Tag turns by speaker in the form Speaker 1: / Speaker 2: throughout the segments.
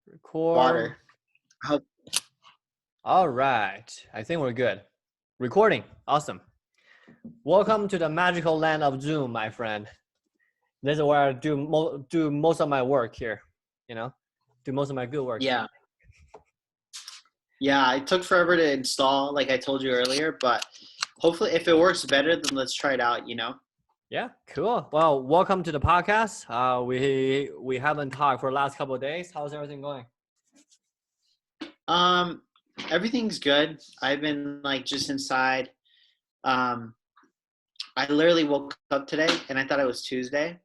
Speaker 1: Record.
Speaker 2: Water. How-
Speaker 1: All right. I think we're good. Recording. Awesome. Welcome to the magical land of Zoom, my friend. This is where I do most of my work here. Do most of my good work.
Speaker 2: Yeah. Yeah, it took forever to install, like I told you earlier, but hopefully if it works better, then let's try it out.
Speaker 1: Yeah, cool. Well, welcome to the podcast. We haven't talked for the last couple of days. How's everything going?
Speaker 2: Um, Everything's good. I've been like just inside. Um, I literally woke up today and I thought it was Tuesday.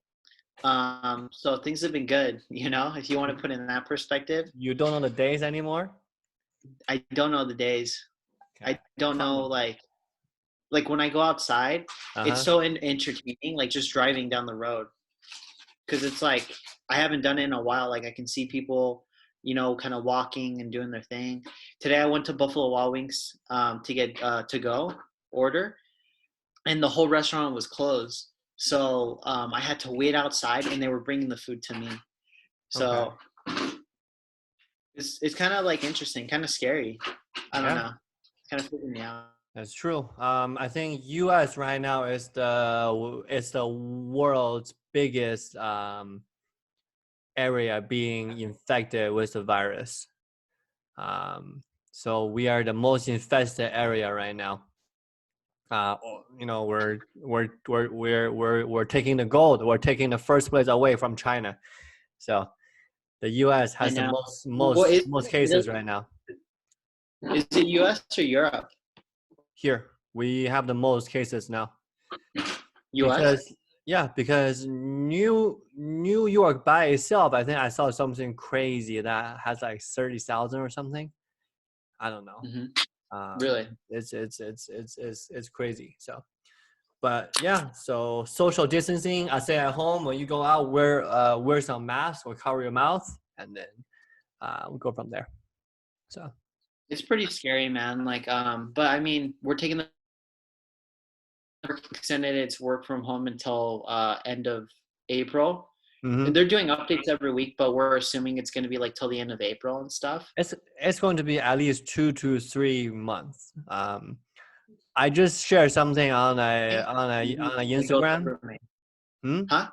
Speaker 2: So things have been good, if you want to put it in that perspective.
Speaker 1: You don't know the days anymore?
Speaker 2: I don't know the days.
Speaker 1: Okay.
Speaker 2: I don't know like when I go outside, it's so entertaining, like just driving down the road. Because it's like I haven't done it in a while. Like I can see people, kind of walking and doing their thing. Today I went to Buffalo Wild Wings to get to-go order, and the whole restaurant was closed. So I had to wait outside, and they were bringing the food to me. So it's kind of like interesting, kind of scary. I don't know. It's kind of freaking me out.
Speaker 1: That's true. I think U.S. right now is the world's biggest area being infected with the virus. So we are the most infested area right now. We're taking the gold. We're taking the first place away from China. So the U.S. has the most cases right now.
Speaker 2: Is it U.S. or Europe?
Speaker 1: Here we have the most cases now.
Speaker 2: U.S.
Speaker 1: Because New York by itself, I think I saw something crazy that has like 30,000 or something. I don't know.
Speaker 2: Mm-hmm. Really,
Speaker 1: it's crazy. So, but yeah. So social distancing. I stay at home. When you go out, wear some mask or cover your mouth, and then we'll go from there. So
Speaker 2: it's pretty scary, man. Like, but I mean, we're taking the extended its work from home until end of April.
Speaker 1: Mm-hmm.
Speaker 2: They're doing updates every week, but we're assuming it's going to be like till the end of April and stuff.
Speaker 1: It's going to be at least 2 to 3 months. I just shared something on a Instagram.
Speaker 2: Huh?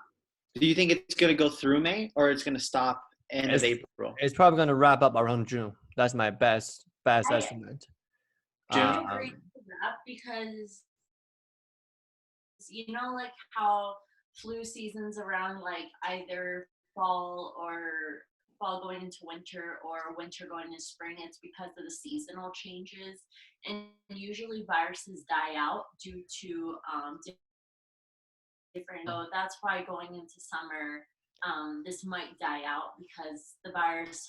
Speaker 2: Do you think it's going to go through May or it's going to stop end of April?
Speaker 1: It's probably going to wrap up around June. That's my best estimate.
Speaker 2: June?
Speaker 3: Because like how flu season's around like either fall going into winter or winter going into spring, it's because of the seasonal changes, and usually viruses die out due to different. So that's why going into summer, this might die out because the virus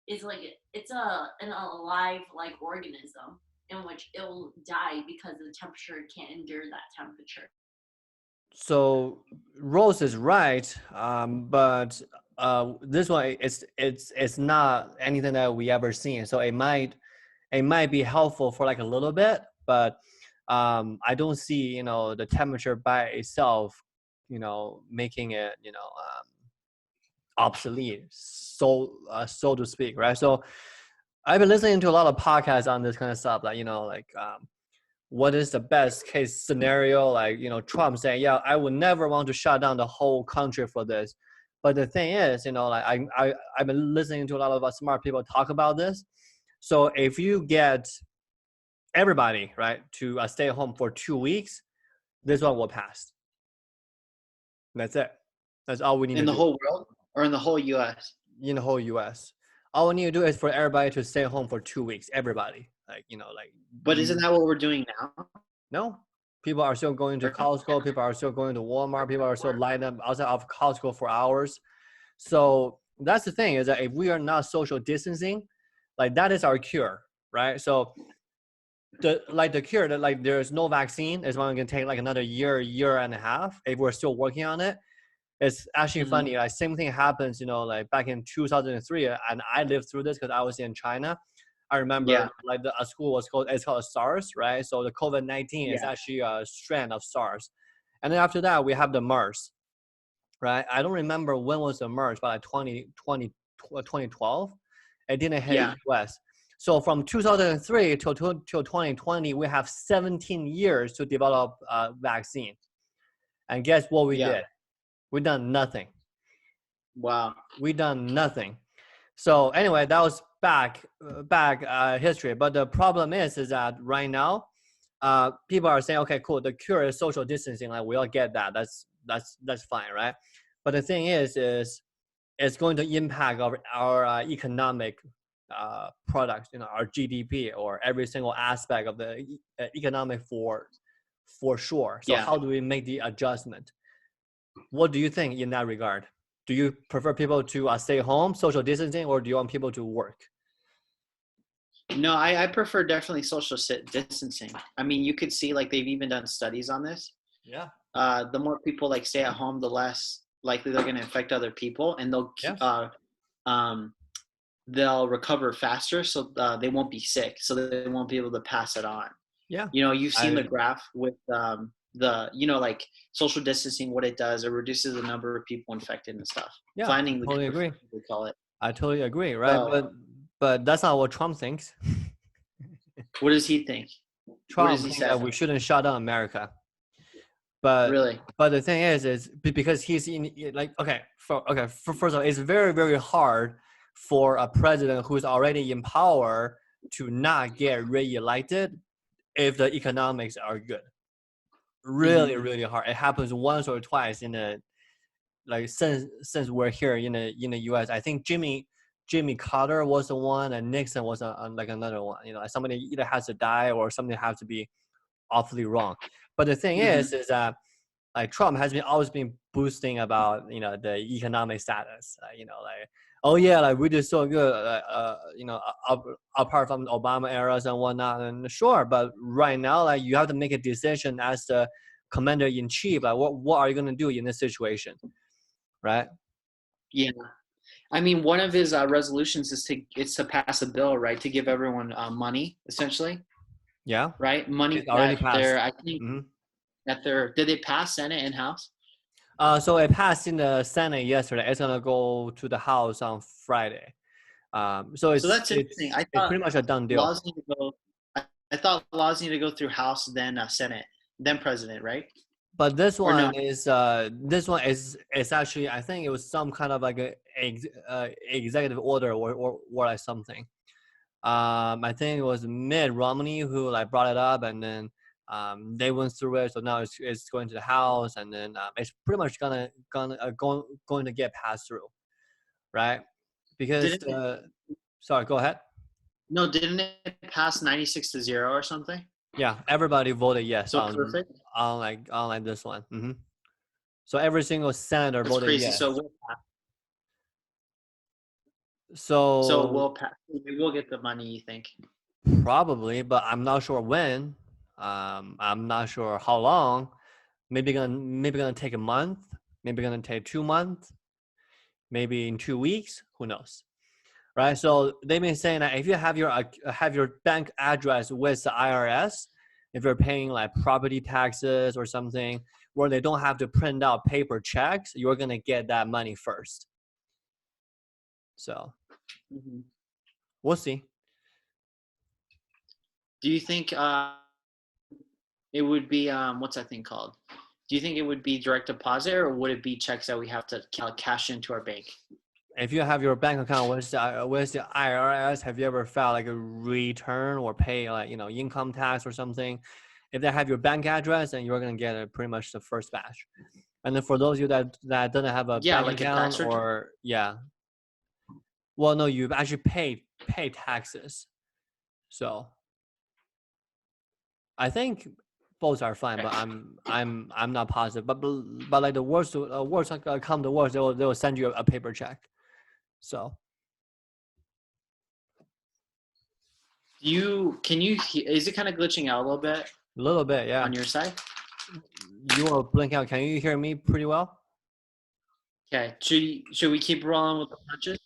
Speaker 3: it's an alive organism in which it'll die because the temperature can't endure that temperature.
Speaker 1: So Rose is right, but this one it's not anything that we ever seen. So it might be helpful for like a little bit, but I don't see the temperature by itself making it obsolete, so to speak, right? So I've been listening to a lot of podcasts on this kind of stuff, like what is the best case scenario? Like, Trump saying, yeah, I would never want to shut down the whole country for this. But the thing is, I've been listening to a lot of smart people talk about this. So if you get everybody, right, to stay home for 2 weeks, this one will pass. That's it. That's all we need to do.
Speaker 2: In the whole world or in the whole U.S.?
Speaker 1: In the whole U.S. All we need to do is for everybody to stay home for 2 weeks. Everybody.
Speaker 2: But isn't that what we're doing now?
Speaker 1: No. People are still going to Costco. People are still going to Walmart. People are still lined up outside of Costco for hours. So that's the thing, is that if we are not social distancing, that is our cure, right? So the cure, that there's no vaccine, is one can take another year and a half if we're still working on it. It's actually funny. Same thing happens, back in 2003, and I lived through this because I was in China. I remember a school it's called SARS, right? So the COVID-19 is actually a strand of SARS. And then after that, we have the MERS, right? I don't remember when was the MERS, but 2020, 2012. It didn't hit
Speaker 2: Yeah.
Speaker 1: US. So from 2003 till 2020, we have 17 years to develop a vaccine. And guess what we did? We done nothing.
Speaker 2: Wow.
Speaker 1: We done nothing. So anyway, that was back history. But the problem is that right now, people are saying, okay, cool. The cure is social distancing. Like we all get that. That's fine, right? But the thing is it's going to impact our economic products, our GDP or every single aspect of the economic for sure. So how do we make the adjustment? What do you think in that regard? Do you prefer people to stay home, social distancing, or do you want people to work?
Speaker 2: No, I prefer definitely social distancing. I mean, you could see like they've even done studies on this.
Speaker 1: Yeah.
Speaker 2: The more people like stay at home, the less likely they're going to infect other people, and they'll recover faster, so they won't be sick, so they won't be able to pass it on.
Speaker 1: Yeah.
Speaker 2: You've seen the graph with like social distancing. What it does, it reduces the number of people infected and stuff.
Speaker 1: Yeah,
Speaker 2: Finding
Speaker 1: I totally agree.
Speaker 2: We call it.
Speaker 1: I totally agree, right?
Speaker 2: So,
Speaker 1: but that's not what Trump thinks.
Speaker 2: What does he think?
Speaker 1: Trump thinks that we shouldn't shut down America. But
Speaker 2: really,
Speaker 1: but the thing is because he's in first of all, it's very, very hard for a president who's already in power to not get reelected if the economics are good. Really, really hard. It happens once or twice since we're here in the U.S. I think Jimmy Carter was the one, and Nixon was like another one. Somebody either has to die or something has to be awfully wrong. But the thing is that like Trump has always been boosting about the economic status. Oh yeah, like we did so good. Apart from Obama eras and whatnot, and sure, but right now, like you have to make a decision as the commander in chief. Like what are you gonna do in this situation, right?
Speaker 2: Yeah. I mean, one of his resolutions is to pass a bill, right, to give everyone money, essentially.
Speaker 1: Yeah.
Speaker 2: Right, money
Speaker 1: it's already passed.
Speaker 2: I think did they pass Senate and House?
Speaker 1: So it passed in the Senate yesterday. It's gonna go to the House on Friday. So that's interesting.
Speaker 2: I thought
Speaker 1: it's pretty much a done deal.
Speaker 2: Laws need to go. I thought laws need to go through House, then Senate, then President, right?
Speaker 1: But this one is actually, I think it was some kind of like a executive order or like something. I think it was Mitt Romney who like brought it up, and then they went through it. So now it's going to the House, and then it's pretty much going to get passed through, right? Because sorry, go ahead.
Speaker 2: No, didn't it pass 96-0 or something?
Speaker 1: Yeah, everybody voted yes.
Speaker 2: So perfect.
Speaker 1: On this one. Mm-hmm. So every single senator voted
Speaker 2: crazy.
Speaker 1: yes.
Speaker 2: So we'll pass.
Speaker 1: So
Speaker 2: we'll pass. We'll get the money, you think?
Speaker 1: Probably, but I'm not sure when. I'm not sure how long. Maybe gonna take a month. Maybe gonna take 2 months. Maybe in 2 weeks. Who knows? Right. So they've been saying that if you have your bank address with the IRS, if you're paying like property taxes or something, where they don't have to print out paper checks, you're gonna get that money first. So we'll see.
Speaker 2: Do you think it would be what's that thing called? Do you think it would be direct deposit, or would it be checks that we have to cash into our bank?
Speaker 1: If you have your bank account with the IRS, have you ever filed like a return or pay like income tax or something? If they have your bank address, then you're gonna get pretty much the first batch. And then for those of you that doesn't have a bank account well, no, you actually pay taxes. So I think both are fine, but I'm not positive. But like the worst come to worst, they will send you a paper check. So
Speaker 2: is it kind of glitching out a little bit?
Speaker 1: A little bit, yeah.
Speaker 2: On your side?
Speaker 1: You will blink out. Can you hear me pretty well?
Speaker 2: Okay. Should we keep rolling with the punches?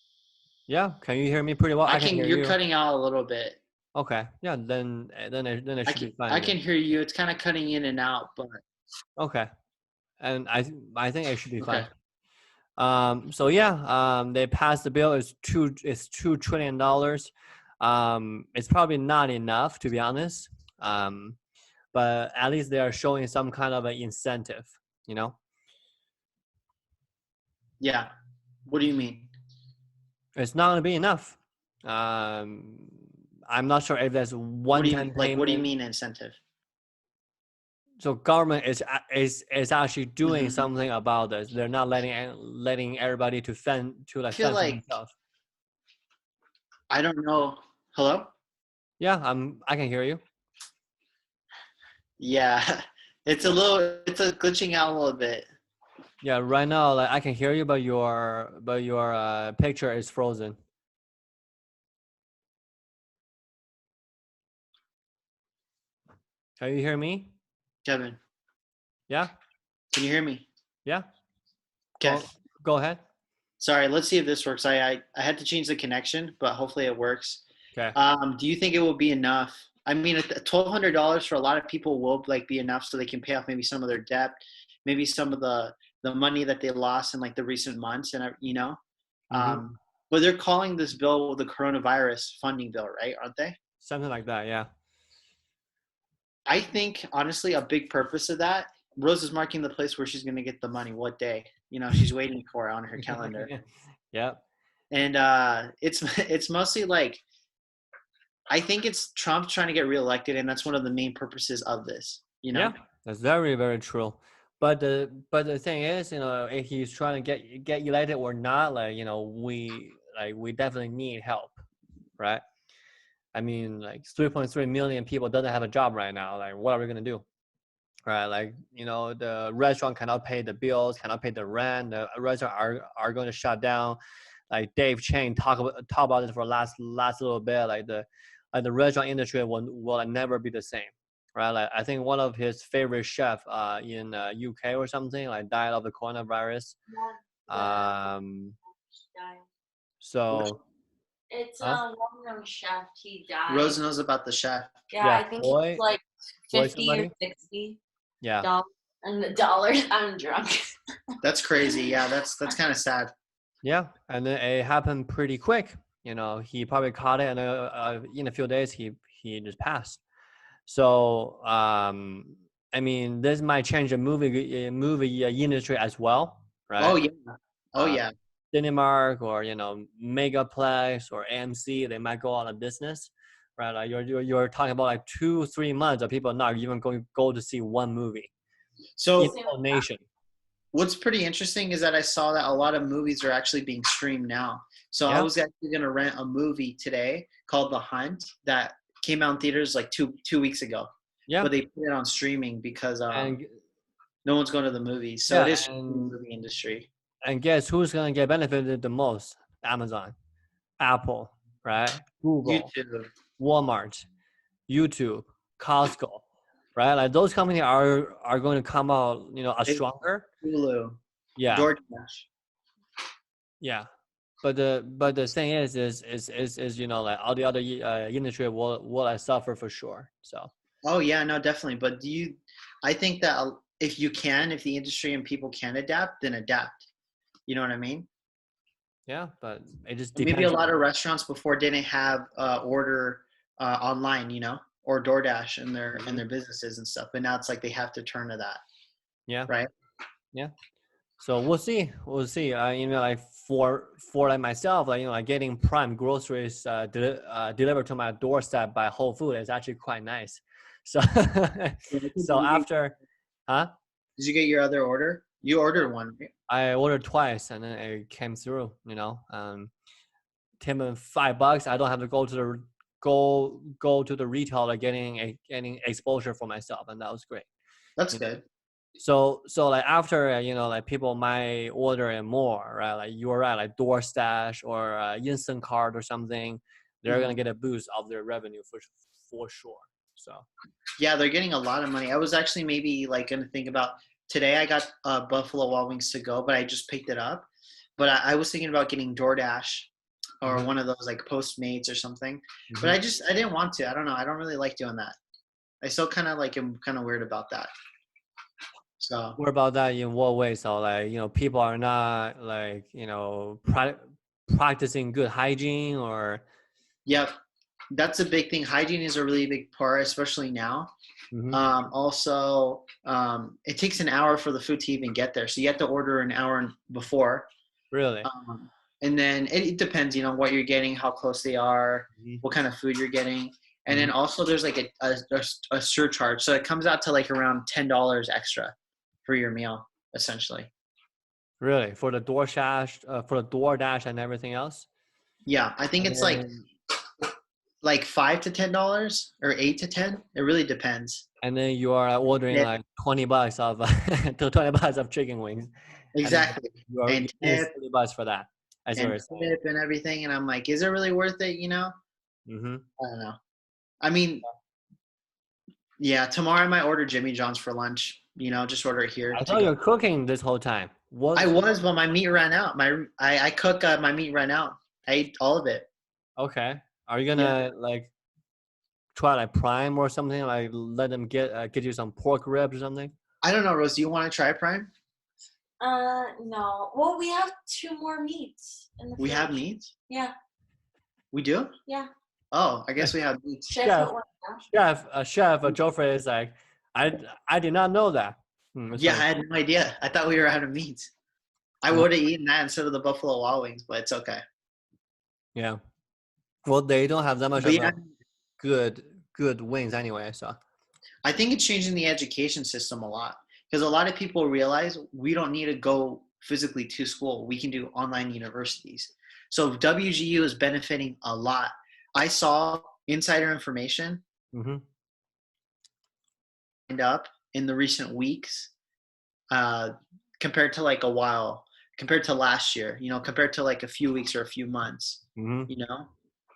Speaker 1: Yeah. Can you hear me pretty well? I can hear
Speaker 2: you're cutting out a little bit.
Speaker 1: Okay. Yeah. Then it should be fine.
Speaker 2: I can hear you. It's kind of cutting in and out, but
Speaker 1: okay. And I think it should be fine. So yeah, they passed the bill. It's $2 trillion. It's probably not enough, to be honest. But at least they are showing some kind of an incentive, you know?
Speaker 2: Yeah. What do you mean?
Speaker 1: It's not going to be enough. I'm not sure if there's one-time payment.
Speaker 2: What do you mean incentive?
Speaker 1: So government is actually doing something about this. They're not letting everybody to fend for themselves.
Speaker 2: I don't know. Hello?
Speaker 1: Yeah, I can hear you.
Speaker 2: Yeah. It's glitching out a little bit.
Speaker 1: Yeah, right now, like I can hear you, but your picture is frozen. Can you hear me,
Speaker 2: Kevin?
Speaker 1: Yeah.
Speaker 2: Can you hear me?
Speaker 1: Yeah.
Speaker 2: Okay.
Speaker 1: Go ahead.
Speaker 2: Sorry. Let's see if this works. I had to change the connection, but hopefully it works.
Speaker 1: Okay.
Speaker 2: Do you think it will be enough? I mean, $1,200 for a lot of people will like be enough so they can pay off maybe some of their debt, maybe some of the money that they lost in like the recent months, and but they're calling this bill the coronavirus funding bill, right? Aren't they?
Speaker 1: Something like that, yeah.
Speaker 2: I think honestly, a big purpose of that, Rose is marking the place where she's going to get the money. What day? She's waiting for it on her calendar.
Speaker 1: Yeah.
Speaker 2: And it's mostly like, I think it's Trump trying to get reelected, and that's one of the main purposes of this.
Speaker 1: Yeah, that's very, very true. But the thing is, if he's trying to get elected or not, we definitely need help, right? I mean, 3.3 million people doesn't have a job right now. Like, what are we gonna do? Right? The restaurant cannot pay the bills, cannot pay the rent. The restaurant are going to shut down. Like Dave Chang talk about it for last little bit. Like the restaurant industry will never be the same. Right? Like I think one of his favorite chef in UK or something died of the coronavirus. So.
Speaker 3: It's a well-known chef. He died.
Speaker 2: Rose knows about the chef.
Speaker 3: Yeah, I think he's like 50 or 60.
Speaker 1: Yeah.
Speaker 3: And the dollars. I'm drunk.
Speaker 2: That's crazy. Yeah, that's kind of sad.
Speaker 1: Yeah, and then it happened pretty quick. He probably caught it, and in a few days he just passed. So I mean, this might change the movie industry as well, right?
Speaker 2: Oh yeah. Oh yeah.
Speaker 1: Cinemark or Megaplex or AMC, they might go out of business, right? Like you're talking about 2-3 months of people not even going to go to see one movie.
Speaker 2: So
Speaker 1: nation.
Speaker 2: What's pretty interesting is that I saw that a lot of movies are actually being streamed now. So I was actually going to rent a movie today called The Hunt that came out in theaters like two weeks ago. Yeah. But they put it on streaming because no one's going to the movies. So it is the movie industry.
Speaker 1: And guess who's going to get benefited the most? Amazon, Apple, right? Google,
Speaker 2: YouTube,
Speaker 1: Walmart, YouTube, Costco, right? Like those companies are going to come out, stronger.
Speaker 2: Hulu,
Speaker 1: yeah,
Speaker 2: DoorDash.
Speaker 1: Yeah, but the thing is all the other industry will suffer for sure. So.
Speaker 2: Oh yeah, no, definitely. But I think that if the industry and people can adapt, then adapt. You know what I mean?
Speaker 1: Yeah, but it just depends.
Speaker 2: Maybe a lot of restaurants before didn't have order online, or DoorDash in their businesses and stuff. But now it's like they have to turn to that.
Speaker 1: Yeah.
Speaker 2: Right.
Speaker 1: Yeah. So we'll see. For myself, getting Prime groceries delivered to my doorstep by Whole Foods is actually quite nice. So after, huh?
Speaker 2: Did you get your other order? You ordered one, right?
Speaker 1: I ordered twice and then it came through, $5. I don't have to go to the retailer getting exposure for myself, and that was great.
Speaker 2: That's good.
Speaker 1: So after people might order it more, right? Like you're right, like DoorDash or Instacart or something, they're gonna get a boost of their revenue for sure. So
Speaker 2: yeah, they're getting a lot of money. I was actually maybe gonna think about. Today I got Buffalo Wild Wings to go, but I just picked it up. But I was thinking about getting DoorDash or one of those Postmates or something. But I didn't want to. I don't know. I don't really like doing that. I still kind of am kind of weird about that. So
Speaker 1: what about that in what way? So like, people are not like, practicing good hygiene or.
Speaker 2: yep, that's a big thing. Hygiene is a really big part, especially now.
Speaker 1: Mhm.
Speaker 2: Also, it takes an hour for the food to even get there, so you have to order an hour before.
Speaker 1: Really?
Speaker 2: And then it depends, what you're getting, how close they are, what kind of food you're getting. And then also there's like a surcharge. So it comes out to like around $10 extra for your meal, essentially.
Speaker 1: Really? For the DoorDash and everything else?
Speaker 2: Yeah, I think it's like $5 to $10 or 8 to 10. It really depends.
Speaker 1: And then you are ordering like $20 of to $20 of chicken wings.
Speaker 2: Exactly.
Speaker 1: And you are paying $20 for that.
Speaker 2: And tip and everything. And I'm like, is it really worth it?
Speaker 1: Mm-hmm.
Speaker 2: I don't know. I mean, yeah, tomorrow I might order Jimmy John's for lunch. Just order it here.
Speaker 1: I thought you're cooking this whole time.
Speaker 2: I was, but my meat ran out. I cook, my meat ran out. I ate all of it.
Speaker 1: Okay. Are you gonna like try like Prime or something? Like let them get you some pork ribs or something?
Speaker 2: I don't know, Rose. Do you want to try Prime?
Speaker 3: No. Well, we have 2 more meats in the fridge.
Speaker 2: We have meat?
Speaker 3: Yeah.
Speaker 2: We do?
Speaker 3: Yeah.
Speaker 2: Oh, I guess we have meat.
Speaker 1: Chef Jofre is like, I did not know that.
Speaker 2: Yeah, I had no idea. I thought we were out of meat. I would have eaten that instead of the Buffalo Wild Wings, but it's okay.
Speaker 1: Yeah. Well, they don't have that much of good wings anyway, so.
Speaker 2: I think it's changing the education system a lot because a lot of people realize we don't need to go physically to school. We can do online universities. So WGU is benefiting a lot. I saw insider information up in the recent weeks compared to like compared to last year, compared to like a few weeks or a few months,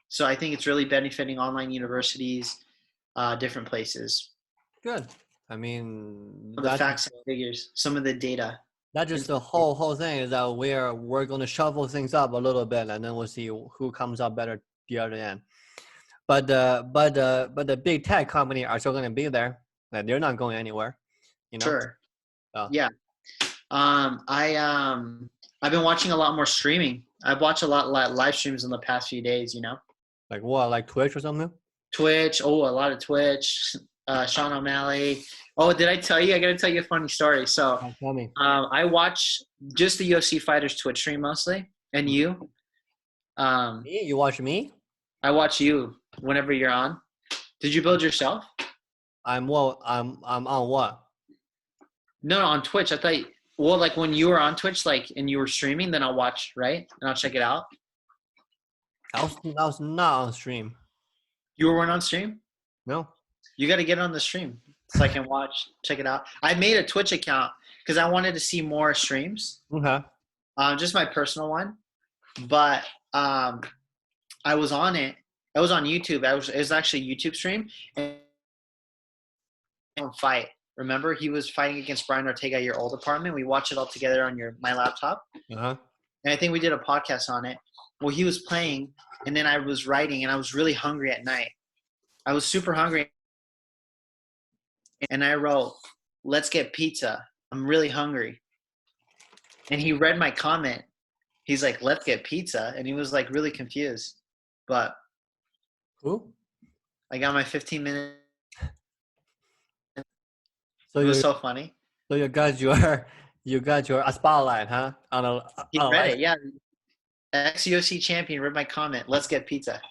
Speaker 2: So I think it's really benefiting online universities, different places.
Speaker 1: Good. I mean,
Speaker 2: the facts and figures, some of the data.
Speaker 1: That's just the whole thing is that we're going to shuffle things up a little bit, and then we'll see who comes up better the other end. But the big tech company are still going to be there. Like, they're not going anywhere.
Speaker 2: Sure. Oh. Yeah. I've been watching a lot more streaming. I've watched a lot live streams in the past few days.
Speaker 1: Like what? Like Twitch or something?
Speaker 2: Twitch. Oh, a lot of Twitch. Sean O'Malley. Oh, did I tell you? I got to tell you a funny story. So,
Speaker 1: tell me.
Speaker 2: I watch just the UFC fighters Twitch stream mostly, and you.
Speaker 1: Me? You watch me?
Speaker 2: I watch you whenever you're on. Did you build yourself?
Speaker 1: I'm on what?
Speaker 2: No, on Twitch. I thought. Well, like when you were on Twitch, like and you were streaming, then I'll watch, right? And I'll check it out.
Speaker 1: I was not on stream.
Speaker 2: You weren't on stream?
Speaker 1: No.
Speaker 2: You got to get on the stream so I can check it out. I made a Twitch account because I wanted to see more streams.
Speaker 1: Okay.
Speaker 2: Just my personal one, but I was on it. I was on YouTube. It was actually a YouTube stream. And fight. Remember, he was fighting against Brian Ortega at your old apartment. We watched it all together on my laptop.
Speaker 1: Uh-huh.
Speaker 2: And I think we did a podcast on it. Well, he was playing, and then I was writing, and I was really hungry at night. I was super hungry. And I wrote, "Let's get pizza. I'm really hungry." And he read my comment. He's like, "Let's get pizza." And he was like really confused. But
Speaker 1: who?
Speaker 2: I got my 15 minutes.
Speaker 1: So
Speaker 2: it was so funny.
Speaker 1: So you got your spotlight, huh?
Speaker 2: He read it, yeah. Ex-UFC champion read my comment. Let's get pizza.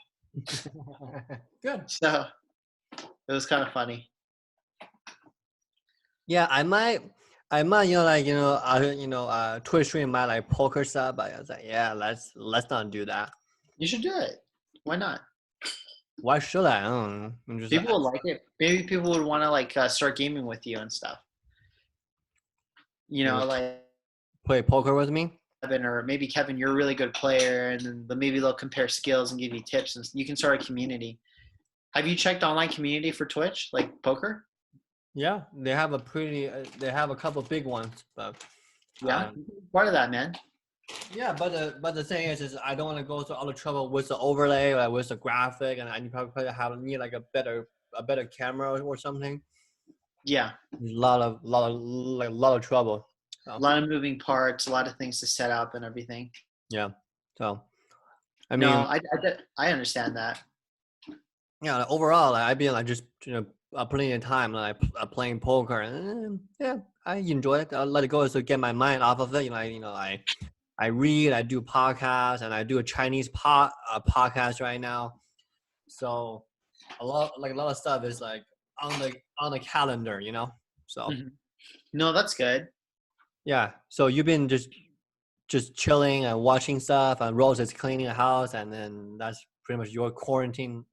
Speaker 1: Good.
Speaker 2: So it was kind of funny.
Speaker 1: Yeah, I might, Twitch stream my like poker stuff, but I was like, yeah, let's not do that.
Speaker 2: You should do it. Why not?
Speaker 1: Why should I? I don't know.
Speaker 2: People would like it. Maybe people would want to like start gaming with you and stuff. Like
Speaker 1: play poker with me.
Speaker 2: Kevin, or maybe Kevin, you're a really good player, and then maybe they'll compare skills and give you tips, and you can start a community. Have you checked online community for Twitch, like poker?
Speaker 1: Yeah, they have a couple big ones, but
Speaker 2: yeah, part of that, man.
Speaker 1: Yeah, but the thing is I don't want to go through all the trouble with the overlay, like with the graphic, and I probably need like a better camera or something.
Speaker 2: Yeah.
Speaker 1: a lot of trouble. So,
Speaker 2: A lot of moving parts, a lot of things to set up and everything.
Speaker 1: yeah. So, I
Speaker 2: No,
Speaker 1: mean,
Speaker 2: I understand that.
Speaker 1: yeah, like, overall, like, I've been like just putting in time like playing poker, and yeah, I enjoy it. I let it go to get my mind off of it. I read, I do podcasts, and I do a Chinese podcast right now. So a lot of stuff is like on the calendar, So
Speaker 2: Mhm. No, that's good.
Speaker 1: yeah, so you've been just chilling and watching stuff, and Rose is cleaning the house, and then that's pretty much your quarantine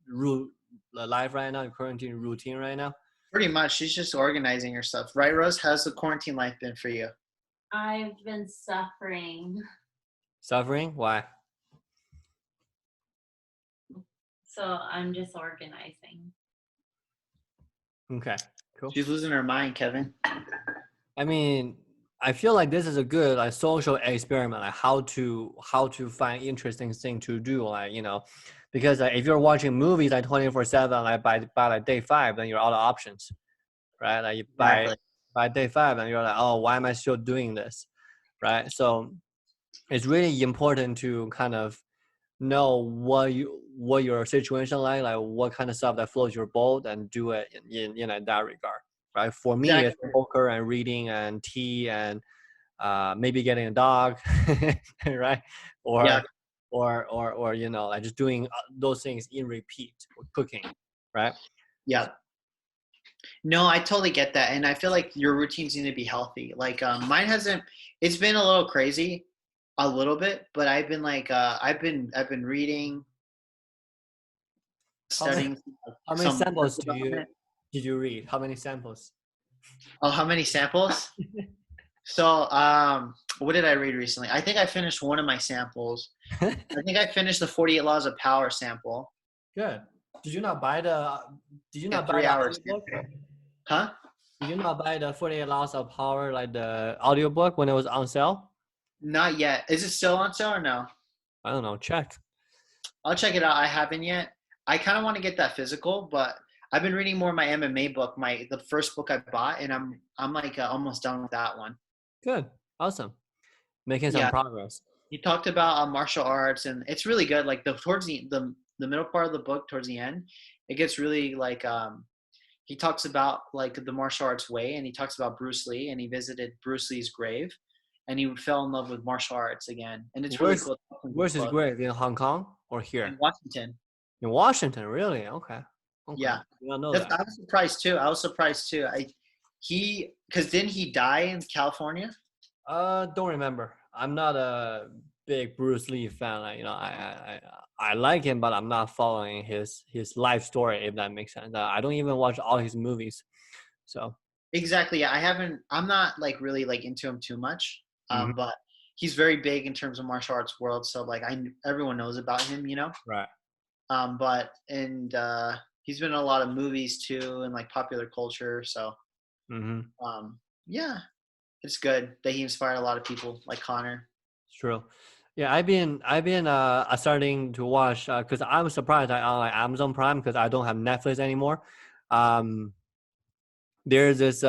Speaker 1: life right now, your quarantine routine right now.
Speaker 2: Pretty much. She's just organizing her stuff. Right, Rose? How's the quarantine life been for you?
Speaker 3: I've been suffering.
Speaker 1: Suffering? Why?
Speaker 3: So I'm just organizing.
Speaker 1: Okay, cool.
Speaker 2: She's losing her mind, Kevin.
Speaker 1: I mean, I feel like this is a good like social experiment, like how to find interesting thing to do, because if you're watching movies like 24/7, like by like day 5, then you're out of options, right? Like
Speaker 2: Exactly.
Speaker 1: by day 5, and you're like, oh, why am I still doing this, right? So it's really important to kind of know what your situation like what kind of stuff that floats your boat, and do it in that regard, right? For me, it's
Speaker 2: Exactly.
Speaker 1: poker and reading and tea and maybe getting a dog, right?
Speaker 2: Yeah.
Speaker 1: Or like just doing those things in repeat, or cooking, right?
Speaker 2: Yeah. No, I totally get that. And I feel like your routines need to be healthy. Like mine hasn't, it's been a little crazy a little bit, but I've been like, I've been reading,
Speaker 1: How many
Speaker 2: studying
Speaker 1: how many
Speaker 2: some
Speaker 1: samples
Speaker 2: development.
Speaker 1: did you read? How many samples?
Speaker 2: Oh, how many samples? So, what did I read recently? I think I finished one of my samples. I think I finished the 48 Laws of Power sample.
Speaker 1: Good. Did you not buy the
Speaker 2: Yeah, 3 hours.
Speaker 1: audiobook?
Speaker 2: Huh?
Speaker 1: Did you not buy the 48 Laws of Power, like the audiobook, when it was on sale?
Speaker 2: Not yet. Is it still on sale or no?
Speaker 1: I don't know. Check.
Speaker 2: I'll check it out. I haven't yet. I kind of want to get that physical, but I've been reading more of my MMA book, the first book I bought, and I'm like almost done with that one.
Speaker 1: Good. Awesome. Making some
Speaker 2: Yeah,
Speaker 1: progress.
Speaker 2: he talked about martial arts, and it's really good. Like towards the middle part of the book, towards the end, it gets really like he talks about like the martial arts way, and he talks about Bruce Lee, and he visited Bruce Lee's grave, and he fell in love with martial arts again, and it's really cool.
Speaker 1: Where's his grave? In Hong Kong or here?
Speaker 2: In Washington.
Speaker 1: In Washington, really? Okay.
Speaker 2: Yeah,
Speaker 1: I don't know
Speaker 2: I
Speaker 1: that.
Speaker 2: was surprised too. Because didn't he die in California?
Speaker 1: Don't remember. I'm not a big Bruce Lee fan. Like, I like him, but I'm not following his life story, if that makes sense. I don't even watch all his movies. So
Speaker 2: Exactly. Yeah, I'm not like really like into him too much.
Speaker 1: Mhm.
Speaker 2: But he's very big in terms of martial arts world. So like everyone knows about him,
Speaker 1: Right.
Speaker 2: He's been in a lot of movies too, and like popular culture. So yeah, it's good that he inspired a lot of people like Connor.
Speaker 1: It's true. Yeah, I've been starting to watch because I'm surprised I on like Amazon Prime, because I don't have Netflix anymore. There's this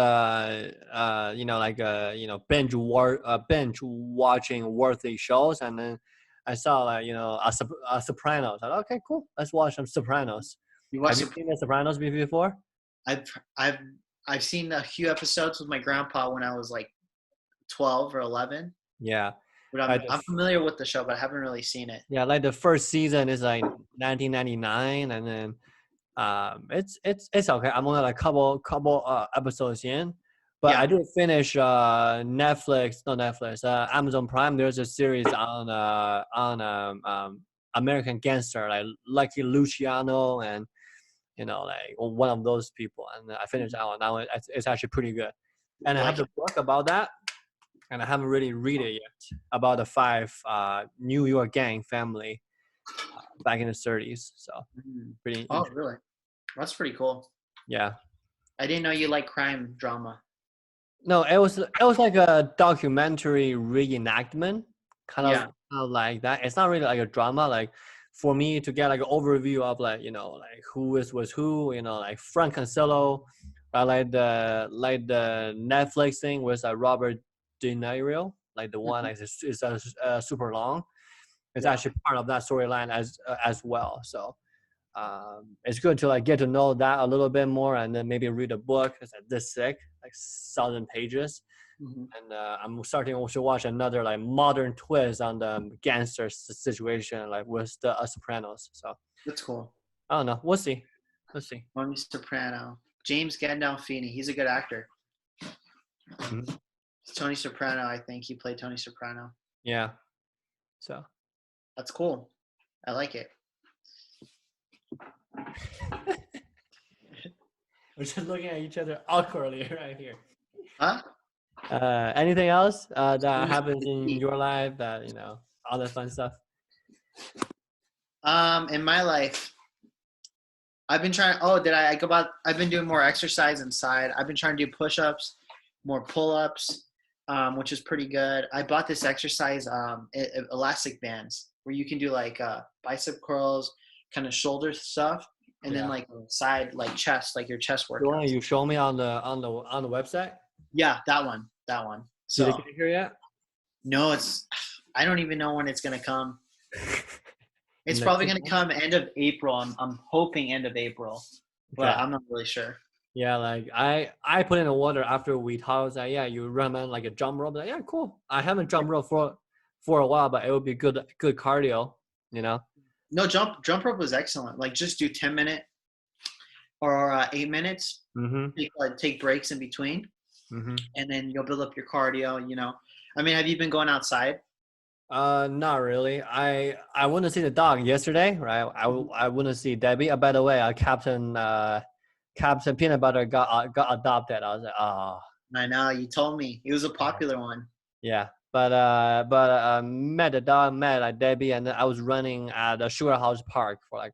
Speaker 1: binge watching worthy shows, and then I saw like a Sopranos. I thought, okay, cool, let's watch some Sopranos.
Speaker 2: You
Speaker 1: Have
Speaker 2: watched
Speaker 1: you seen the Sopranos before?
Speaker 2: I've I've I've seen a few episodes with my grandpa when I was like 12 or 11.
Speaker 1: Yeah.
Speaker 2: But I'm familiar with the show, but I haven't really seen it.
Speaker 1: Yeah, like the first season is like 1999, and then it's okay. I'm only like couple episodes in, but
Speaker 2: Yeah.
Speaker 1: I did finish Amazon Prime. There's a series on American Gangster, like Lucky Luciano, and like one of those people, and I finished that one. Now it's actually pretty good, and I have the book about that, and I haven't really read it yet, about the 5 New York gang family back in the 30s. So pretty.
Speaker 2: Oh, really? That's pretty cool.
Speaker 1: Yeah.
Speaker 2: I didn't know you like crime drama.
Speaker 1: No, it was like a documentary reenactment, kind of like that. It's not really like a drama. Like for me to get like an overview of like like who was who, like Frank Cancello I like the Netflix thing with Robert De Niro, like the one is super long. It's actually part of that storyline as well. So it's good to like get to know that a little bit more, and then maybe read a book. It's like this thick, like 1,000 pages. And I'm starting to watch another like modern twist on the gangster situation, like with the Sopranos. So
Speaker 2: that's cool.
Speaker 1: I don't know. We'll see. Let's see.
Speaker 2: Tony Soprano, James Gandolfini. He's a good actor. Tony Soprano. I think he played Tony Soprano.
Speaker 1: Yeah. So
Speaker 2: that's cool. I like it.
Speaker 1: We're just looking at each other awkwardly right here.
Speaker 2: Huh?
Speaker 1: Anything else that happens in your life that, you know, all the fun stuff?
Speaker 2: In my life, I've been trying. I've been doing more exercise inside. I've been trying to do push-ups, more pull-ups, which is pretty good. I bought this exercise elastic bands where you can do like bicep curls, kind of shoulder stuff, and then like side, like chest, like your chest workout.
Speaker 1: You show me on the website?
Speaker 2: Yeah, that one. So
Speaker 1: did it get here yet?
Speaker 2: No, I don't even know when it's gonna come. It's probably gonna come end of April. I'm hoping end of April, but I'm not really sure.
Speaker 1: Yeah, like I put in a order after we talked. I was like, yeah, you recommend like a jump rope? Like, yeah, cool. I haven't jumped rope for a while, but it would be good cardio, you know.
Speaker 2: No, jump rope was excellent. Like just do 10-minute or 8 minutes. Take breaks in between, and then you'll build up your cardio. You know, I mean, have you been going outside?
Speaker 1: Not really. I went to see the dog yesterday, right? I went to see Debbie. By the way, Captain Peanut Butter got adopted. I was like, oh.
Speaker 2: I know, you told me he was a popular one.
Speaker 1: Yeah, but met the dog, met like Debbie, and then I was running at the Sugar House Park for like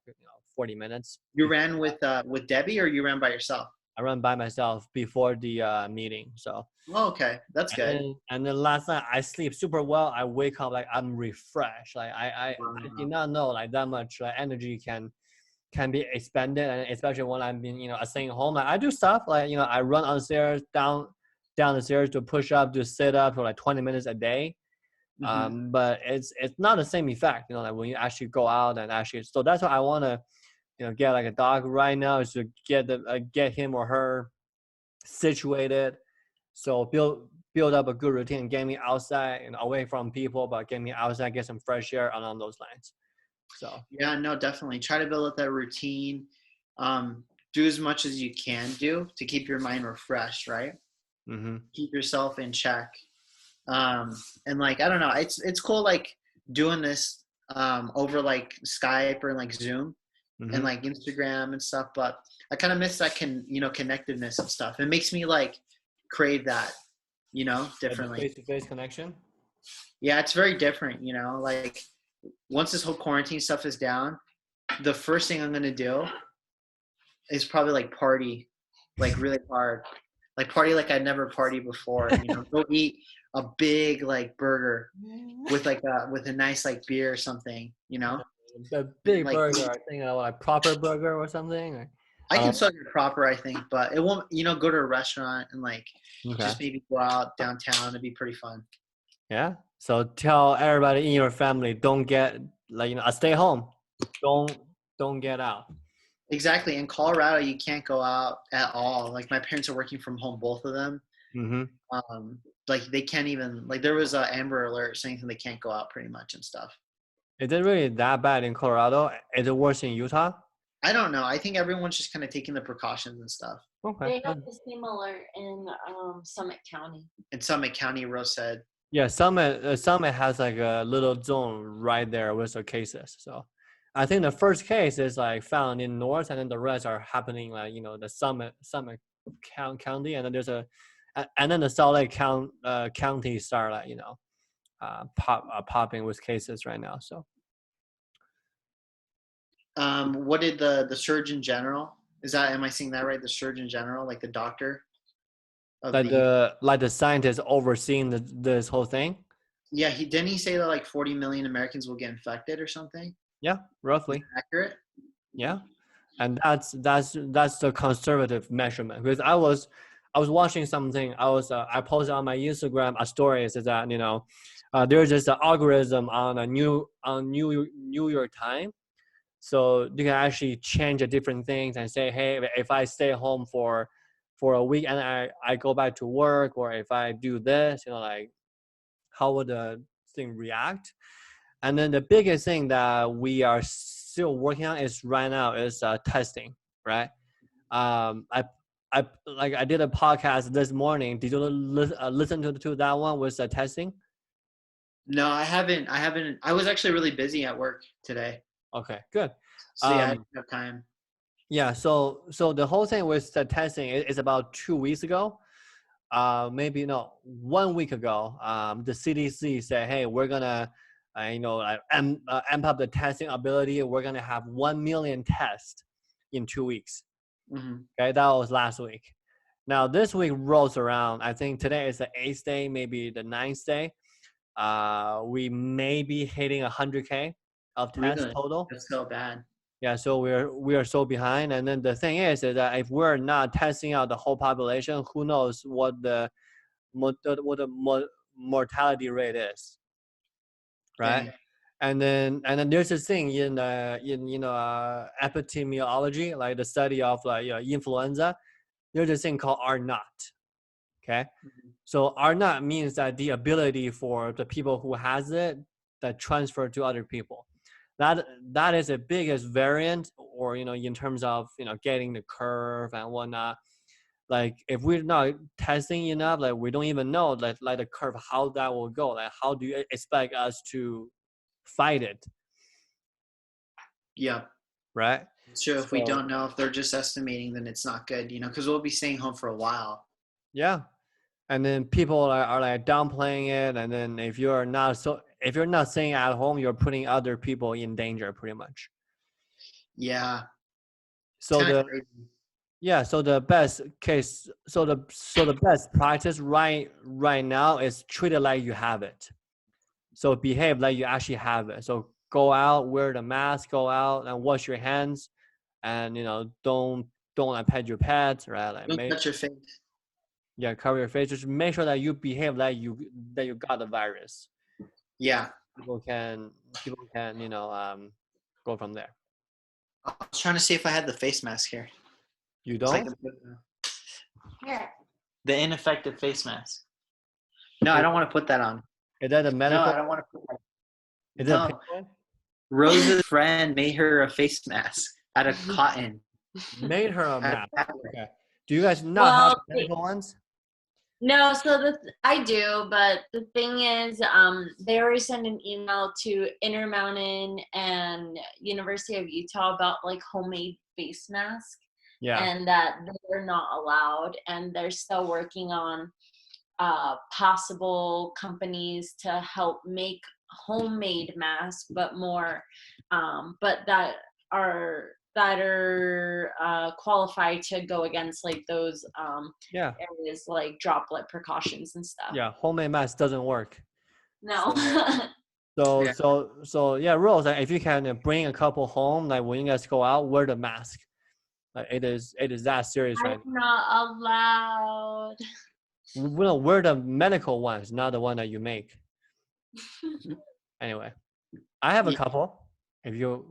Speaker 1: 40 minutes.
Speaker 2: You ran with Debbie, or you ran by yourself?
Speaker 1: I ran by myself before the meeting. So.
Speaker 2: Oh, okay, that's good.
Speaker 1: And then last night I sleep super well. I wake up like I'm refreshed. Like I did not know like that much energy can be expended, and especially when I'm being staying home. Like I do stuff like I run on the stairs, down the stairs to push up, to sit up for like 20 minutes a day. But it's not the same effect, like when you actually go out and actually. So that's why I want to get like a dog right now, is to get him or her situated. So build up a good routine, get me outside and away from people, but get me outside, get some fresh air along those lines. So
Speaker 2: yeah, no, definitely try to build up that routine. Do as much as you can do to keep your mind refreshed, right? Keep yourself in check. And like, I don't know, it's cool like doing this over like Skype or like Zoom and like Instagram and stuff, but I kind of miss that connectedness and stuff. It makes me like crave that, differently.
Speaker 1: Face-to-face connection.
Speaker 2: Yeah, it's very different, like once this whole quarantine stuff is down, the first thing I'm going to do is probably like party, like really hard, like party like I'd never partied before, go eat a big like burger with a nice like beer or something,
Speaker 1: A big like, burger, I think like proper burger or something. Or,
Speaker 2: I can still get proper, I think, but it won't, go to a restaurant and like just maybe go out downtown. It'd be pretty fun.
Speaker 1: Yeah. So tell everybody in your family, don't get like, stay home. Don't get out.
Speaker 2: Exactly. In Colorado, you can't go out at all. Like my parents are working from home, both of them. Like they can't even, like there was a Amber Alert saying they can't go out pretty much and stuff.
Speaker 1: Is it really that bad in Colorado? Is it worse in Utah?
Speaker 2: I don't know. I think everyone's just kind of taking the precautions and stuff.
Speaker 1: Okay.
Speaker 3: They have the same alert in Summit County.
Speaker 2: In Summit County, Rose said.
Speaker 1: Yeah, Summit has like a little zone right there with the cases. So I think the first case is like found in North, and then the rest are happening like the Summit County, and then there's and then the Salt Lake County start like popping with cases right now. So.
Speaker 2: What did the Surgeon General? Am I saying that right? The Surgeon General, like the doctor.
Speaker 1: Like the scientist overseeing this whole thing.
Speaker 2: Yeah, didn't he say that like 40 million Americans will get infected or something?
Speaker 1: Yeah, roughly.
Speaker 2: Accurate.
Speaker 1: Yeah, And that's the conservative measurement. Because I was watching something. I posted on my Instagram a story. It says that there's just an algorithm on New York Times. So you can actually change the different things and say, hey, if I stay home for a week and I go back to work, or if I do this, like how would the thing react? And then the biggest thing that we are still working on is right now is testing, right? I did a podcast this morning. Did you listen to that one with the testing?
Speaker 2: No, I haven't. I was actually really busy at work today.
Speaker 1: Okay, good.
Speaker 2: So yeah, I didn't have time.
Speaker 1: Yeah, so the whole thing with the testing is about 2 weeks ago. Maybe 1 week ago. The CDC said, hey, we're gonna amp up the testing ability. We're gonna have 1 million tests in 2 weeks.
Speaker 2: Mm-hmm.
Speaker 1: Okay, that was last week. Now this week rolls around. I think today is the 8th day, maybe the 9th day. We may be hitting 100K of tests total.
Speaker 2: That's so bad.
Speaker 1: Yeah, so we are so behind. And then the thing is that if we're not testing out the whole population, who knows what the mortality rate is, right?
Speaker 2: Dang.
Speaker 1: And then there's this thing in epidemiology, like the study of influenza. There's this thing called R naught. Okay, so R naught means that the ability for the people who has it that transfer to other people. That is the biggest variant, or in terms of getting the curve and whatnot. Like if we're not testing enough, like we don't even know like the curve, how that will go. Like how do you expect us to fight it?
Speaker 2: Yeah.
Speaker 1: Right.
Speaker 2: So if we don't know, if they're just estimating, then it's not good, because we'll be staying home for a while.
Speaker 1: Yeah. And then people are like downplaying it. And then if you're not staying at home, you're putting other people in danger pretty much.
Speaker 2: Yeah.
Speaker 1: So the best case, so the best practice right now is treat it like you have it. So behave like you actually have it. So go out, wear the mask, go out and wash your hands, and don't pet your pets, right? Like
Speaker 2: don't touch your face.
Speaker 1: Yeah, cover your face. Just make sure that you behave like you got the virus.
Speaker 2: Yeah.
Speaker 1: People can go from there.
Speaker 2: I was trying to see if I had the face mask here.
Speaker 1: You don't?
Speaker 3: Here.
Speaker 2: The ineffective face mask. No, I don't want to put that on.
Speaker 1: Is that a medical?
Speaker 2: No, I don't want to put that on.
Speaker 1: Is that a one?
Speaker 2: Rose's friend made her a face mask out of cotton.
Speaker 1: Made her a mask. Okay. Do you guys not have medical ones?
Speaker 3: No, so I do, but the thing is, they already sent an email to Intermountain and University of Utah about like homemade face masks.
Speaker 1: Yeah.
Speaker 3: And that they're not allowed, and they're still working on possible companies to help make homemade masks, but more, but that are qualified to go against like those areas like droplet precautions and stuff.
Speaker 1: Yeah, homemade mask doesn't work.
Speaker 3: No.
Speaker 1: So yeah, Rose, like, if you can bring a couple home, like when you guys go out, wear the mask. Like it is that serious right now.
Speaker 3: I'm not allowed.
Speaker 1: Well, wear the medical ones, not the one that you make. Anyway, I have a couple. If you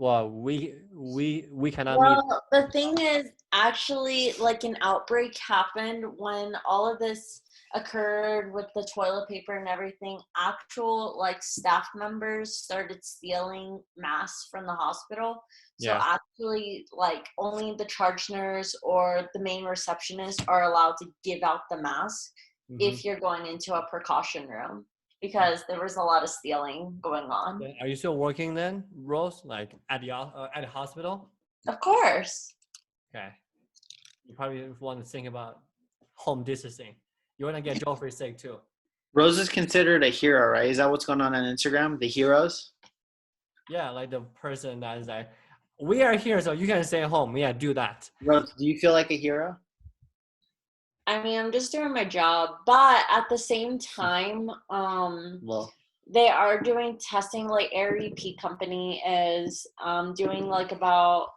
Speaker 1: we cannot meet.
Speaker 3: Well, the thing is, actually, like an outbreak happened when all of this occurred with the toilet paper and everything. Actual like staff members started stealing masks from the hospital. So actually, like only the charge nurse or the main receptionist are allowed to give out the mask if you're going into a precaution room, because there was a lot of stealing going on.
Speaker 1: Are you still working then, Rose? Like at the hospital?
Speaker 3: Of course.
Speaker 1: Okay. You probably want to think about home distancing. You want to get Jofre sick too.
Speaker 2: Rose is considered a hero, right? Is that what's going on Instagram? The heroes?
Speaker 1: Yeah, like the person that is like, we are here, so you can stay home. Yeah, do that.
Speaker 2: Rose, do you feel like a hero?
Speaker 3: I mean, I'm just doing my job, but at the same time, they are doing testing. Like Air EP company is doing like about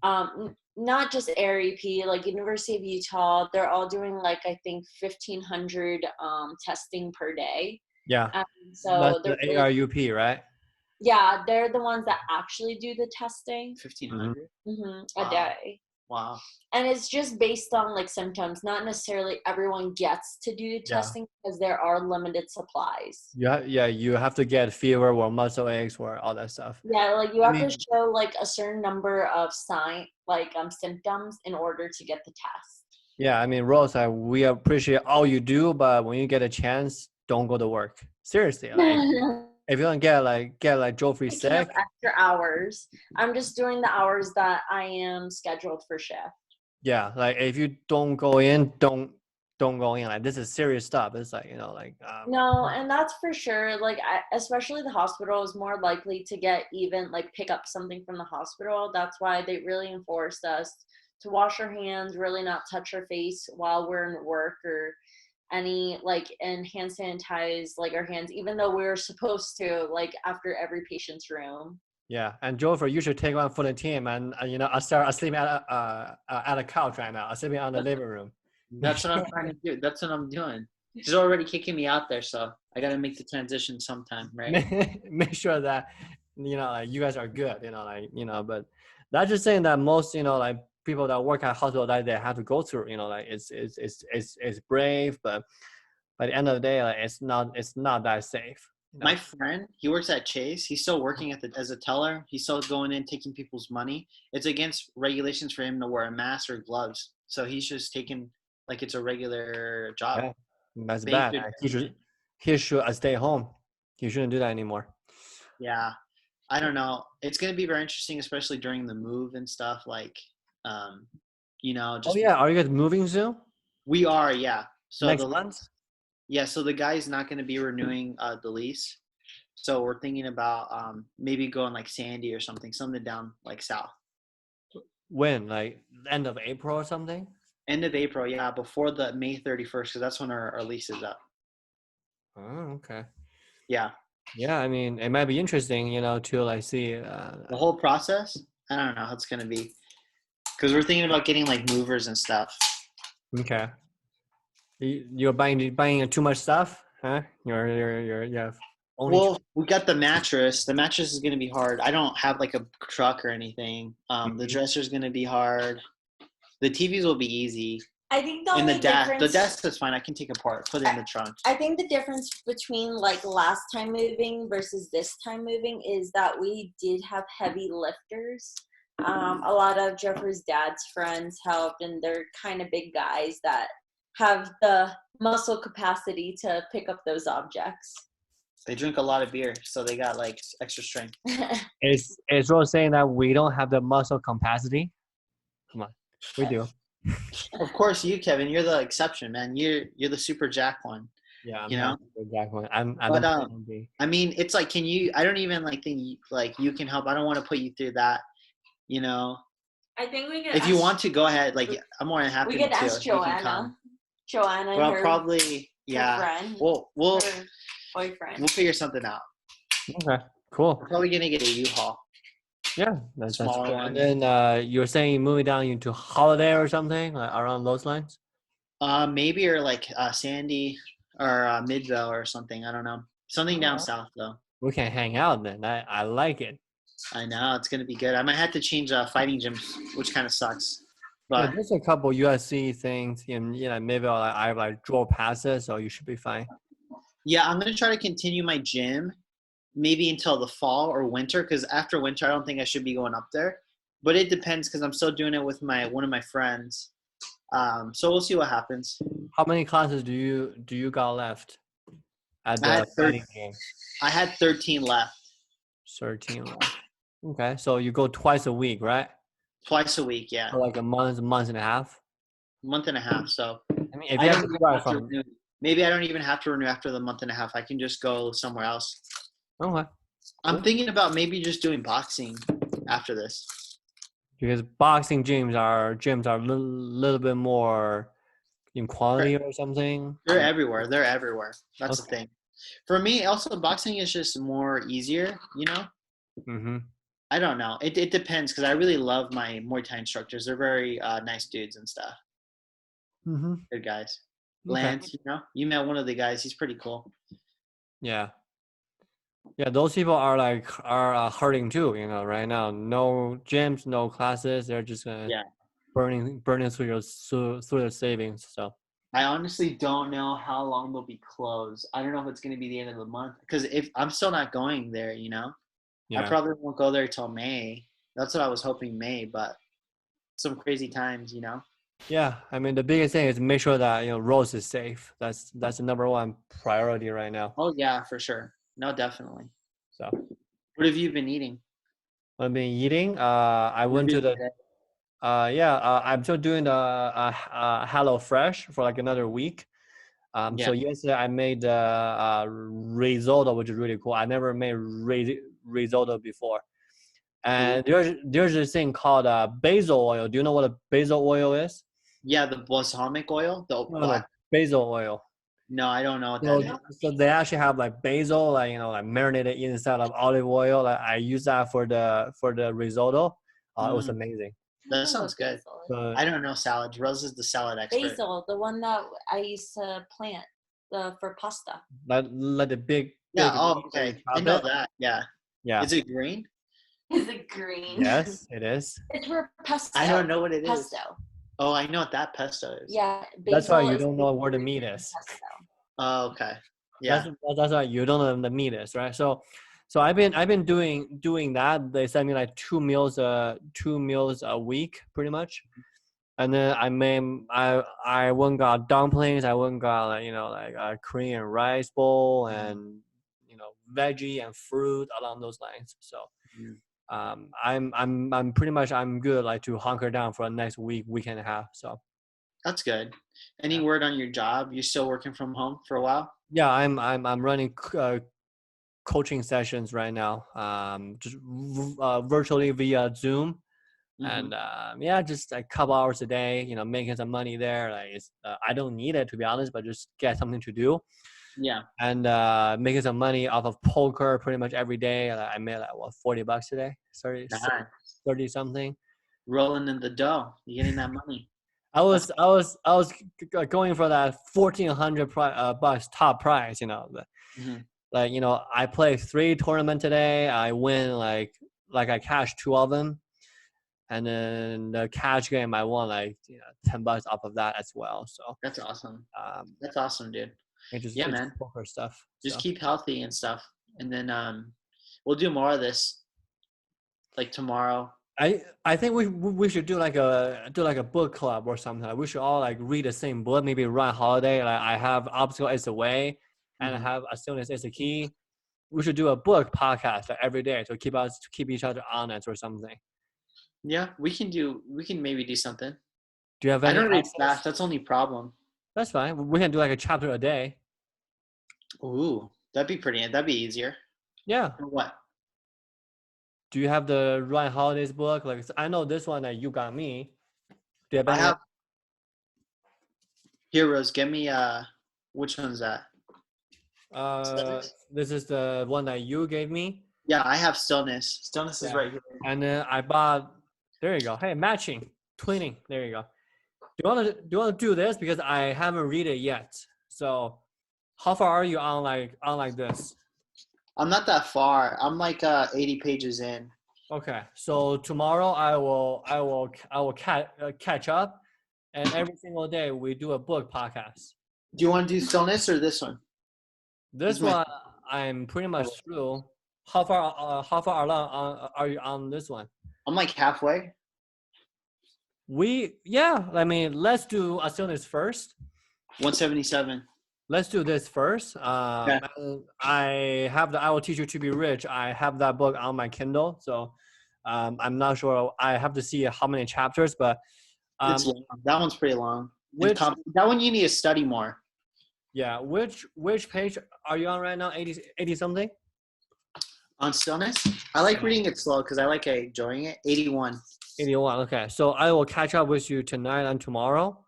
Speaker 3: Not just ARUP, like University of Utah, they're all doing like I think 1,500 testing per day.
Speaker 1: Yeah,
Speaker 3: So
Speaker 1: that's the
Speaker 3: they're really,
Speaker 1: ARUP, right?
Speaker 3: yeah, they're the ones that actually do the testing
Speaker 2: 1,500.
Speaker 3: a
Speaker 2: Wow.
Speaker 3: day.
Speaker 2: Wow.
Speaker 3: And it's just based on like symptoms. Not necessarily everyone gets to do the testing because there are limited supplies.
Speaker 1: You have to get fever or muscle aches or all that stuff.
Speaker 3: Yeah, like you have to show like a certain number of symptoms in order to get the test.
Speaker 1: Yeah, I mean, Rose, we appreciate all you do, but when you get a chance, don't go to work. Seriously, like if you don't get like Jofre sick,
Speaker 3: extra hours. I'm just doing the hours that I am scheduled for shift.
Speaker 1: Yeah, like if you don't go in, don't go in. Like this is serious stuff. It's like
Speaker 3: no, and that's for sure. Like especially the hospital is more likely to get even like pick up something from the hospital. That's why they really enforced us to wash our hands, really not touch our face while we're in work or any like and hand sanitize like our hands, even though we were supposed to like after every patient's room.
Speaker 1: Yeah, and Jofre, you should take one for the team. And I start sleeping at a couch right now. I'm sleeping on the living room.
Speaker 2: That's what I'm trying to do. That's what I'm doing. She's already kicking me out there, so I got to make the transition sometime, right?
Speaker 1: Make sure that like you guys are good. But that's just saying that most like people that work at hospital that they have to go through. Like it's brave, but by the end of the day, like it's not that safe.
Speaker 2: My friend, he works at Chase. He's still working as a teller. He's still going in taking people's money. It's against regulations for him to wear a mask or gloves. So he's just taking like it's a regular job.
Speaker 1: Yeah, that's bad. He should stay home. He shouldn't do that anymore.
Speaker 2: Yeah, I don't know. It's gonna be very interesting, especially during the move and stuff. Like, just.
Speaker 1: Oh yeah, are you guys moving soon?
Speaker 2: We are, yeah. So
Speaker 1: next month.
Speaker 2: Yeah, so the guy's not going to be renewing the lease. So we're thinking about maybe going like Sandy or something down like south.
Speaker 1: When? Like end of April or something?
Speaker 2: End of April, yeah, before the May 31st, because that's when our lease is up.
Speaker 1: Oh, okay.
Speaker 2: Yeah.
Speaker 1: Yeah, I mean, it might be interesting, to like see.
Speaker 2: The whole process? I don't know how it's going to be. Because we're thinking about getting like movers and stuff.
Speaker 1: Okay. You're buying too much stuff, huh? Yeah.
Speaker 2: Well, we got the mattress. The mattress is going to be hard. I don't have like a truck or anything. The dresser is going to be hard. The TVs will be easy.
Speaker 3: I think the
Speaker 2: desk is fine. I can take apart, put it in the trunk.
Speaker 3: I think the difference between like last time moving versus this time moving is that we did have heavy lifters. A lot of Jeffrey's dad's friends helped, and they're kind of big guys that have the muscle capacity to pick up those objects.
Speaker 2: They drink a lot of beer, so they got like extra strength.
Speaker 1: Is Rose saying that we don't have the muscle capacity? Come on, we do.
Speaker 2: Of course, you, Kevin, you're the exception, man. You're the super jack one.
Speaker 1: Yeah, I'm
Speaker 2: the
Speaker 1: super jack one.
Speaker 2: I mean, it's like, can you? I don't even like think like you can help. I don't want to put you through that.
Speaker 3: I think we could.
Speaker 2: If you want to, go ahead. Like, I'm more than happy to.
Speaker 3: We could ask Joanna.
Speaker 2: Well, her, probably, yeah.
Speaker 3: Friend,
Speaker 2: we'll
Speaker 3: boyfriend.
Speaker 2: We'll figure something out.
Speaker 1: Okay, cool.
Speaker 2: We're probably gonna get a U-Haul.
Speaker 1: Yeah, that's cool.
Speaker 2: One.
Speaker 1: And then you're saying you're moving down into Holiday or something, like around those lines?
Speaker 2: Maybe or like Sandy or Midvale or something. I don't know. Something down south though.
Speaker 1: We can hang out then. I like it.
Speaker 2: I know it's gonna be good. I might have to change fighting gyms, which kind of sucks. But
Speaker 1: there's a couple USC things in Midvale. I have like draw passes, so you should be fine.
Speaker 2: Yeah, I'm gonna try to continue my gym, maybe until the fall or winter. Because after winter, I don't think I should be going up there. But it depends because I'm still doing it with one of my friends. So we'll see what happens.
Speaker 1: How many classes do you got left at the fighting game?
Speaker 2: I had 13 left.
Speaker 1: 13 left. Okay, so you go twice a week, right?
Speaker 2: Twice a week, yeah.
Speaker 1: For like a month and a half.
Speaker 2: Month and a half. So
Speaker 1: I mean, if you have to renew,
Speaker 2: maybe I don't even have to renew after the month and a half. I can just go somewhere else.
Speaker 1: Okay.
Speaker 2: I'm thinking about maybe just doing boxing after this.
Speaker 1: Because boxing gyms are a little bit more in quality or something.
Speaker 2: They're everywhere. That's the thing. For me, also boxing is just more easier,
Speaker 1: Mm-hmm.
Speaker 2: I don't know. It depends because I really love my Muay Thai instructors. They're very nice dudes and stuff.
Speaker 1: Mm-hmm.
Speaker 2: Good guys.
Speaker 1: Okay.
Speaker 2: Lance, you met one of the guys. He's pretty cool.
Speaker 1: Yeah. Yeah, those people are hurting too, right now. No gyms, no classes. They're just gonna
Speaker 2: Yeah.
Speaker 1: burning through their savings. So
Speaker 2: I honestly don't know how long they'll be closed. I don't know if it's going to be the end of the month because if I'm still not going there, I
Speaker 1: yeah.
Speaker 2: probably won't go there till May. That's what I was hoping, May, but some crazy times.
Speaker 1: Yeah, I mean the biggest thing is make sure that Rose is safe. That's the number one priority right now.
Speaker 2: Oh yeah, for sure. No, definitely.
Speaker 1: So
Speaker 2: What have you been eating?
Speaker 1: I've been eating. I
Speaker 2: What
Speaker 1: went
Speaker 2: did
Speaker 1: to
Speaker 2: you
Speaker 1: the
Speaker 2: today?
Speaker 1: I'm still doing the Hello Fresh for like another week.
Speaker 2: Yeah.
Speaker 1: So yesterday I made the risotto, which is really cool. I never made risotto before. And there's this thing called basil oil. Do you know what a basil oil is?
Speaker 2: Yeah, the balsamic oil, the
Speaker 1: No,
Speaker 2: black.
Speaker 1: basil oil.
Speaker 2: No, I don't know what that
Speaker 1: So,
Speaker 2: is.
Speaker 1: so they actually have like basil, like marinated inside of olive oil. Like I use that for the risotto. It was amazing.
Speaker 2: That sounds good.
Speaker 1: But
Speaker 2: I don't know salads. Rose is the salad expert.
Speaker 3: Basil, the one that I used to plant for pasta.
Speaker 1: like the big
Speaker 2: Yeah. Oh,
Speaker 1: leaf and you
Speaker 2: okay. I
Speaker 1: chop
Speaker 2: know
Speaker 1: it.
Speaker 2: that. Yeah.
Speaker 1: Yeah.
Speaker 2: Is it green?
Speaker 3: Is it green?
Speaker 1: Yes, it is.
Speaker 3: It's for pesto.
Speaker 2: I don't know what it is.
Speaker 3: Pesto.
Speaker 2: Oh, I know what that pesto is.
Speaker 3: Yeah.
Speaker 1: That's why
Speaker 3: basil
Speaker 1: you
Speaker 3: is
Speaker 1: don't know where the
Speaker 3: green
Speaker 1: meat
Speaker 3: in
Speaker 1: is.
Speaker 3: pesto.
Speaker 2: Oh, okay. Yeah.
Speaker 1: That's why you don't know the meat is, right? So I've been doing that. They send me like two meals a week, pretty much. And then I went and got dumplings. I went and got like a Korean rice bowl and veggie and fruit along those lines. So I'm pretty much I'm good like to hunker down for the next week and a half. So
Speaker 2: That's good. Any word on your job? You still working from home for a while?
Speaker 1: yeah, I'm running coaching sessions right now, just virtually via Zoom. And just a couple hours a day, making some money there. Like I don't need it to be honest, but just get something to do.
Speaker 2: Yeah.
Speaker 1: And making some money off of poker pretty much every day. I made like $40 today, 30 something.
Speaker 2: Rolling in the dough. You getting that money?
Speaker 1: I was going for that 1,400 bucks top prize. Like I played 3 tournaments today. I win like I cashed 2 of them. And then the cash game, I won like $10 off of that as well. So
Speaker 2: that's awesome. That's awesome, dude.
Speaker 1: It's
Speaker 2: man.
Speaker 1: poker stuff.
Speaker 2: Just keep healthy and stuff, and then we'll do more of this, like tomorrow.
Speaker 1: I think we should do like a book club or something. We should all like read the same book. Maybe Run Holiday. Like I have Obstacle is the Way, and I have As Stillness is the Key. We should do a book podcast every day to keep each other honest or something.
Speaker 2: Yeah, we can maybe do something.
Speaker 1: Do you have any?
Speaker 2: I don't read fast. That's the only problem.
Speaker 1: That's fine. We can do like a chapter a day.
Speaker 2: Ooh, that'd be easier.
Speaker 1: Yeah.
Speaker 2: What?
Speaker 1: Do you have the Ryan Holiday's book? Like I know this one that you got me. Do you have any?
Speaker 2: I have. Heroes. Give me which one's that?
Speaker 1: This is the one that you gave me.
Speaker 2: Yeah, I have Stillness. Stillness is right here.
Speaker 1: And then I bought. There you go. Hey, matching, twinning. There you go. Do you want to do this because I haven't read it yet? So, how far are you on like this?
Speaker 2: I'm not that far. I'm like 80 pages in.
Speaker 1: Okay, so tomorrow I will catch up, and every single day we do a book podcast.
Speaker 2: Do you want to do Stillness or this one?
Speaker 1: This one I'm pretty much through. How far along are you on this one?
Speaker 2: I'm like halfway.
Speaker 1: I mean, let's do a Stillness first.
Speaker 2: 177.
Speaker 1: Let's do this first.
Speaker 2: Yeah.
Speaker 1: I Will Teach You to Be Rich. I have that book on my Kindle, so I'm not sure. I have to see how many chapters, but
Speaker 2: it's long. That one's pretty long.
Speaker 1: That
Speaker 2: one you need to study more.
Speaker 1: Yeah. Which page are you on right now? 80 something?
Speaker 2: On Stillness? I like reading it slow because I like enjoying it. 81.
Speaker 1: 81. Okay. So I will catch up with you tonight and tomorrow.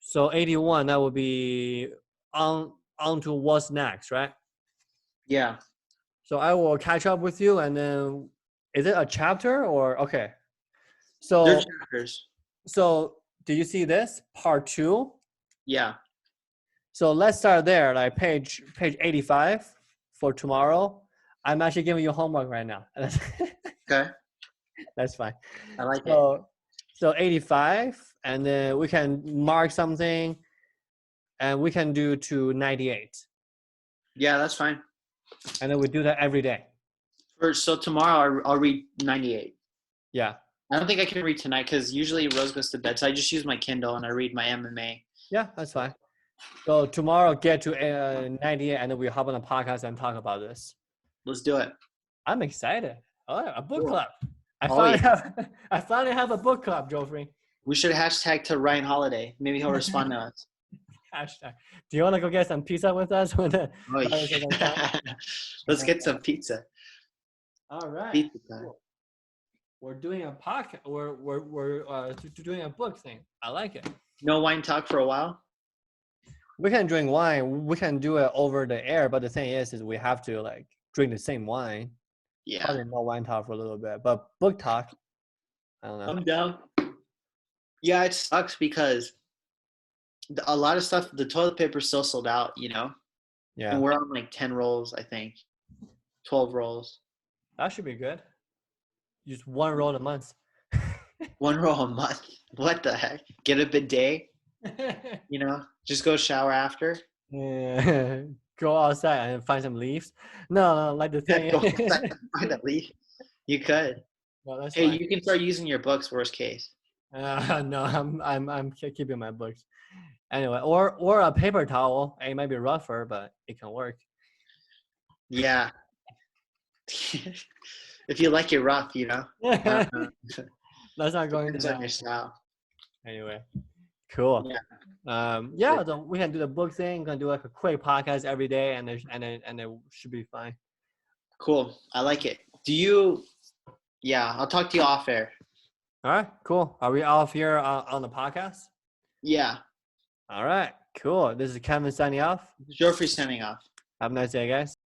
Speaker 1: So 81, that will be on to what's next, right?
Speaker 2: Yeah.
Speaker 1: So I will catch up with you, and then Is it a chapter or okay?
Speaker 2: They're
Speaker 1: So
Speaker 2: chapters.
Speaker 1: so do you see this part 2?
Speaker 2: Yeah.
Speaker 1: So let's start there, like page 85 for tomorrow. I'm actually giving you homework right now.
Speaker 2: Okay.
Speaker 1: That's fine.
Speaker 2: I like it.
Speaker 1: So 85, and then we can mark something, and we can do to 98.
Speaker 2: Yeah, that's fine.
Speaker 1: And then we do that every day.
Speaker 2: So tomorrow I'll read 98.
Speaker 1: Yeah.
Speaker 2: I don't think I can read tonight because usually Rose goes to bed, so I just use my Kindle and I read my MMA.
Speaker 1: Yeah, that's fine. So tomorrow get to 98, and then we hop on a podcast and talk about this.
Speaker 2: Let's do it.
Speaker 1: I'm excited. Oh, a book
Speaker 2: Cool.
Speaker 1: club. I
Speaker 2: Yeah.
Speaker 1: finally have a book club, Jofre.
Speaker 2: We should hashtag to Ryan Holiday. Maybe he'll respond to us.
Speaker 1: Hashtag. Do you want to go get some pizza with us?
Speaker 2: Oh, yeah. Let's get some pizza.
Speaker 1: All right.
Speaker 2: Pizza time.
Speaker 1: Cool. We're doing a podcast. We're doing a book thing. I like it.
Speaker 2: No wine talk for a while.
Speaker 1: We can drink wine. We can do it over the air, but the thing is we have to like drink the same wine.
Speaker 2: Yeah.
Speaker 1: Probably no wine talk for a little bit, but book talk. I don't know.
Speaker 2: I'm down. Yeah, it sucks because a lot of stuff, the toilet paper still sold out, you know?
Speaker 1: Yeah.
Speaker 2: And we're on like 10 rolls, I think. 12 rolls.
Speaker 1: That should be good. Just one roll a month.
Speaker 2: 1 roll a month. What the heck? Get a bidet, you know? Just go shower after.
Speaker 1: Yeah. Go outside and find some leaves. No, like the thing.
Speaker 2: Go outside and find a leaf. You could.
Speaker 1: Well, that's
Speaker 2: Hey,
Speaker 1: fine.
Speaker 2: you can start using your books, worst case.
Speaker 1: No, I'm keeping my books. Anyway, or a paper towel. It might be rougher, but it can work.
Speaker 2: Yeah. If you like it rough, you know.
Speaker 1: That's not going
Speaker 2: Depends
Speaker 1: to
Speaker 2: on your style.
Speaker 1: Anyway, cool.
Speaker 2: Yeah.
Speaker 1: Yeah. So we can do the book thing. Gonna do like a quick podcast every day, and it should be fine.
Speaker 2: Cool. I like it. Do you? Yeah, I'll talk to you off air.
Speaker 1: All right, cool. Are we off here on the podcast?
Speaker 2: Yeah.
Speaker 1: All right, cool. This is Kevin signing off.
Speaker 2: Jofre signing off.
Speaker 1: Have a nice day, guys.